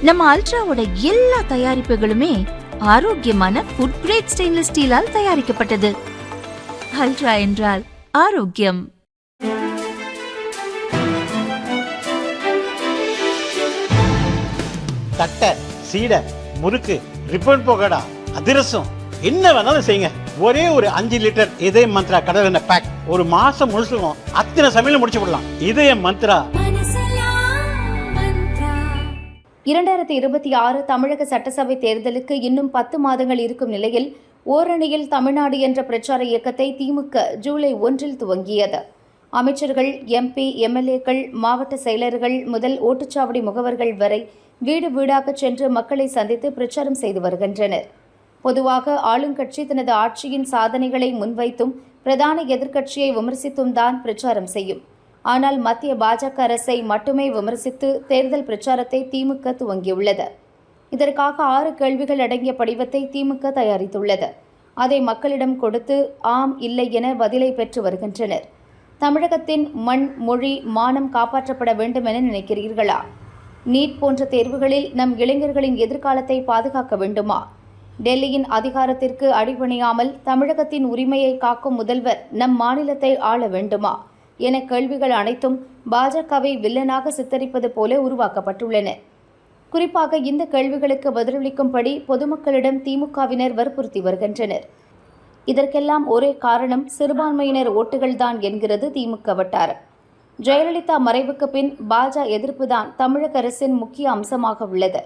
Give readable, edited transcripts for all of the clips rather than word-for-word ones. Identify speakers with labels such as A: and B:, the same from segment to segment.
A: நம்ம அல்ட்ராவோட எல்லா தயாரிப்புகளுமே ஆரோக்கியமான ஃபுட் கிரேட் ஸ்டெயின்லெஸ் ஸ்டீலால் தயாரிக்கப்பட்டது. அல்ட்ரா என்றால் ஆரோக்கியம்.
B: தட்டை, சீடை, முறுக்கு, ரிப்பன் போகடா, அதிரசம் என்ன வேணாலும் செய்யுங்க. ஒரே ஒரு 5 லிட்டர் இதய மந்த்ரா கடல் எண்ணெய் பேக் ஒரு மாசம் முழுசுக்கும் அத்தனை சமையல முடிச்சு விடலாம். இதய மந்த்ரா.
C: 2026 தமிழக சட்டசபை தேர்தலுக்கு இன்னும் 10 மாதங்கள் இருக்கும் நிலையில் ஓரணியில் தமிழ்நாடு என்ற பிரச்சார இயக்கத்தை திமுக ஜூலை 1 துவங்கியது. அமைச்சர்கள், MP, MLAக்கள், மாவட்ட செயலர்கள் முதல் ஓட்டுச்சாவடி முகவர்கள் வரை வீடு வீடாக சென்று மக்களை சந்தித்து பிரச்சாரம் செய்து வருகின்றனர். பொதுவாக ஆளுங்கட்சி தனது ஆட்சியின் சாதனைகளை முன்வைத்தும் பிரதான எதிர்க்கட்சியை விமர்சித்தும் தான் பிரச்சாரம் செய்யும். ஆனால் மத்திய பாஜக அரசை மட்டுமே விமர்சித்து தேர்தல் பிரச்சாரத்தை திமுக துவங்கியுள்ளது. இதற்காக 6 கேள்விகள் அடங்கிய படிவத்தை திமுக தயாரித்துள்ளது. அதை மக்களிடம் கொடுத்து ஆம், இல்லை என பதிலை பெற்று வருகின்றனர். தமிழகத்தின் மண், மொழி, மானம் காப்பாற்றப்பட வேண்டும் என நினைக்கிறீர்களா? நீட் போன்ற தேர்வுகளில் நம் இளைஞர்களின் எதிர்காலத்தை பாதுகாக்க வேண்டுமா? டெல்லியின் அதிகாரத்திற்கு அடிபணியாமல் தமிழகத்தின் உரிமையை காக்கும் முதல்வர் நம் மாநிலத்தை ஆள வேண்டுமா என கேள்விகள் அனைத்தும் பாஜகவை வில்லனாக சித்தரிப்பது போல உருவாக்கப்பட்டுள்ளன. குறிப்பாக இந்த கேள்விகளுக்கு பதிலளிக்கும்படி பொதுமக்களிடம் திமுகவினர் வற்புறுத்தி வருகின்றனர். இதற்கெல்லாம் ஒரே காரணம் சிறுபான்மையினர் ஓட்டுகள்தான் என்கிறது திமுக வட்டாரம். ஜெயலலிதா மறைவுக்கு பின் பாஜ எதிர்ப்புதான் தமிழக அரசின் முக்கிய அம்சமாக உள்ளது.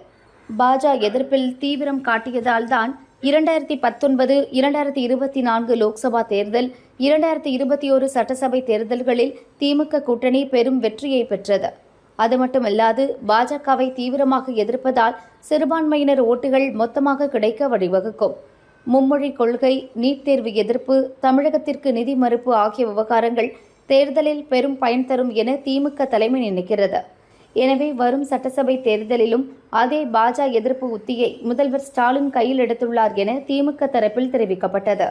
C: பாஜ எதிர்ப்பில் தீவிரம் காட்டியதால் தான் 2019, 2024 லோக்சபா தேர்தல், 2021 சட்டசபை தேர்தல்களில் திமுக கூட்டணி பெரும் வெற்றியை பெற்றது. அது மட்டுமல்லாது பாஜகவை தீவிரமாக எதிர்ப்பதால் சிறுபான்மையினர் ஓட்டுகள் மொத்தமாக கிடைக்க வழிவகுக்கும். மும்மொழி கொள்கை, நீட் தேர்வு எதிர்ப்பு, தமிழகத்திற்கு நிதி மறுப்பு ஆகிய விவகாரங்கள் தேர்தலில் பெரும் பயன் தரும் என திமுக தலைமை நினைக்கிறது. எனவே வரும் சட்டசபை தேர்தலிலும் அதே பாஜ எதிர்ப்பு உத்தியை முதல்வர் ஸ்டாலின் கையில் எடுத்துள்ளார் என திமுக தரப்பில் தெரிவிக்கப்பட்டது.